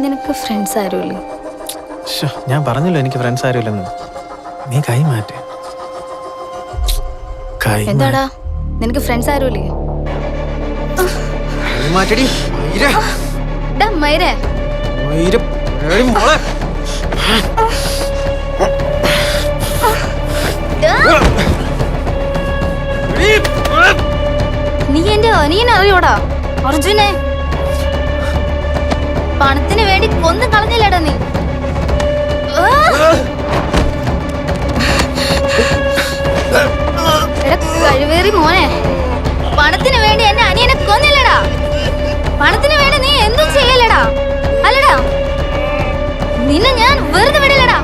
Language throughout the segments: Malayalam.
നിനക്ക് ഫ്രണ്ട്സ് ആരുമില്ലേ? ഞാൻ പറഞ്ഞല്ലോ എനിക്ക് ഫ്രണ്ട്സ് ആരുമില്ലെന്ന്. നീ കൈ മാറ്റ്. എന്താടാ നിനക്ക് ഫ്രണ്ട്സ് ആരുമില്ലേ? നീ എന്റെ അനിയനെ അറിയോടാ അർജുനെ? പണത്തിന് വേണ്ടി കൊന്നു കളഞ്ഞില്ലടാ നീ. കഴിവേറി മോനെ, പണത്തിന് വേണ്ടി എന്റെ അനിയനെ കൊന്നില്ലടാ. പണത്തിന് വേണ്ടി നീ എന്തും ചെയ്യലടാ, അല്ലടാ? നിന്നെ ഞാൻ വെറുതെ വിടില്ലടാ.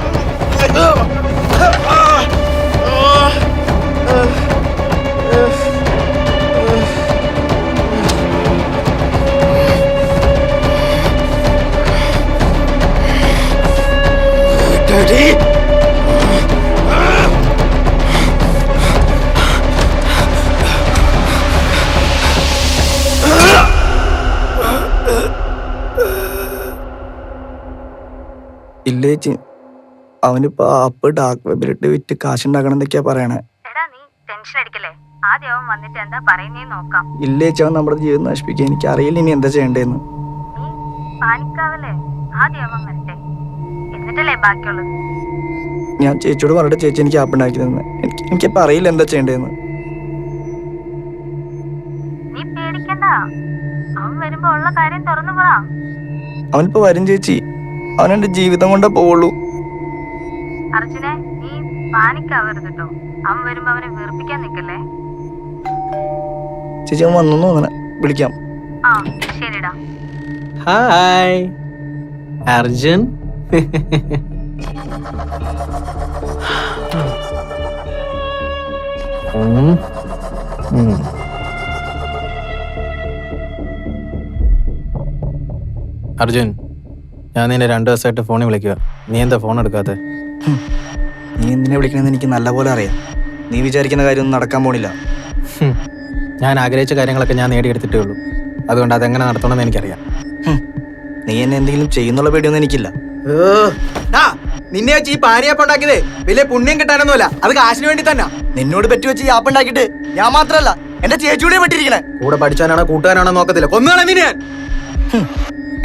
ഇല്ലേച്ചി, അവനിപ്പോ ആപ്പ് ഡാർക്ക് വെബിലിട്ട് വിറ്റ് കാശുണ്ടാക്കണം എന്നൊക്കെയാ പറയണേ. ഇല്ലേച്ചി, അവൻ നമ്മുടെ ജീവിതം നശിപ്പിക്കാൻ. എനിക്ക് അറിയില്ല ഇനി എന്താ ചെയ്യണ്ടേന്ന്. ഞാൻ ചേച്ചിയോട് പറഞ്ഞിട്ട് ചേച്ചി എനിക്ക് ആപ്പ് ഉണ്ടാക്കി തന്നെ. എനിക്കിപ്പോ അറിയില്ല എന്താ ചെയ്യണ്ടേന്ന്. അവനിപ്പോ വരും ചേച്ചി. അവനെന്റെ ജീവിതം കൊണ്ടേ പോവുള്ളൂ. അർജുനെ, നീ പാനിക്കാവരുത് കേട്ടോ. അവൻ വരുമ്പോ അവനെ വെറുപ്പിക്കാൻ നിക്കല്ലേ. ചേച്ചി അവൻ വന്നു അങ്ങനെ വിളിക്കാം. ആ ശരിടാ. ഹായ് അർജുൻ. അർജുൻ, ഞാൻ നിന്നെ 2 ദിവസമായിട്ട് ഫോണിൽ വിളിക്കുക. നീ എന്താ ഫോൺ എടുക്കാതെ? നീ എന്തിനെ വിളിക്കണമെന്ന് എനിക്ക് നല്ലപോലെ അറിയാം. നീ വിചാരിക്കുന്ന കാര്യമൊന്നും നടക്കാൻ പോണില്ല. ഞാൻ ആഗ്രഹിച്ച കാര്യങ്ങളൊക്കെ ഞാൻ നേടിയെടുത്തിട്ടേ ഉള്ളൂ. അതുകൊണ്ട് അതെങ്ങനെ നടത്തണമെന്ന് എനിക്കറിയാം. നീ എന്നെ എന്തെങ്കിലും ചെയ്യുന്നുള്ള പേടിയൊന്നും എനിക്കില്ല. നിന്നെ വെച്ച് ഈ പാനിയാപ്പ് ഉണ്ടാക്കിയതേ വലിയ പുണ്യം കിട്ടാനൊന്നുമല്ല, അത് കാശിന് വേണ്ടി തന്നെ. നിന്നോട് പറ്റി വെച്ച് ഈ ആപ്പ് ഉണ്ടാക്കിയിട്ട് ഞാൻ മാത്രല്ല എന്റെ ചേച്ചിയോടെ പെട്ടിരിക്കണേ. കൂടെ പഠിച്ചാനാണോ കൂട്ടുകാരാണോ നോക്കത്തില്ല, കൊന്നാണ് നിന്നെ.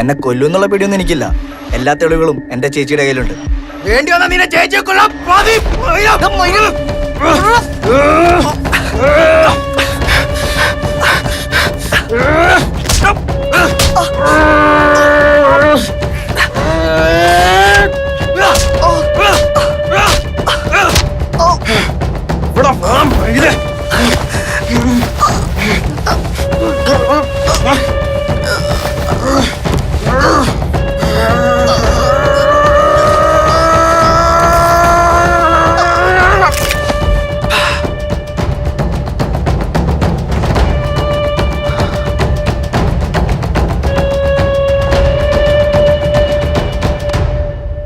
എന്നെ കൊല്ലുന്നുള്ള പേടിയൊന്നും എനിക്കില്ല. എല്ലാ തെളിവുകളും എന്റെ ചേച്ചിയുടെ കയ്യിലുണ്ട്. വേണ്ടി വന്നാ നിന്നെ ചേച്ചിയെ കൊല്ലാൻ ഇവിടെ